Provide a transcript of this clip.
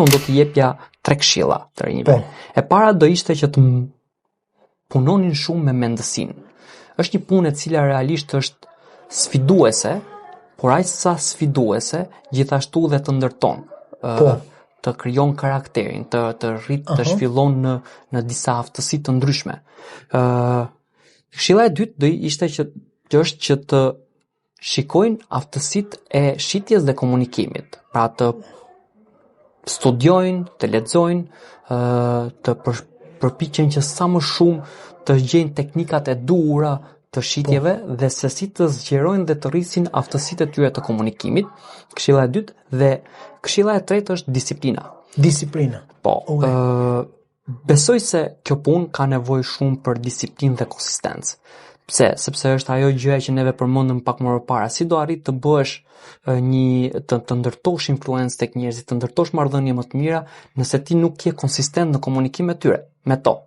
Unë do të jepja 3 këshilla të rinjve. E para do ishte që të punonin shumë me mendësinë. Është një punë e cila realisht është sfiduese, por aq sa sfiduese, gjithashtu dhe të ndërton. Të krijon karakterin, të rrit, të zhvillon në disa aftësi të ndryshme. Këshilla e dytë do ishte që të shikojnë aftësitë e shitjes dhe komunikimit. Pra të studiojnë, të lexojnë, të përpiqen që sa më shumë të gjejnë teknikat e duhura të shitjeve dhe se si të zgjerojnë dhe të rrisin aftësitë e tyre të komunikimit. Këshilla e dytë dhe këshilla e tretë është disiplina. Disiplina. Po. Besoj se kjo punë ka nevojë shumë për disiplinë dhe konsistencë. Pse? Sepse është ajo gjëja që neve përmendëm pak më parë. Si do arrit të bësh të ndërtosh influencë tek njerëzit, të ndërtosh marrëdhënie më të mira nëse ti nuk je konsistent në komunikim me tyre, me to.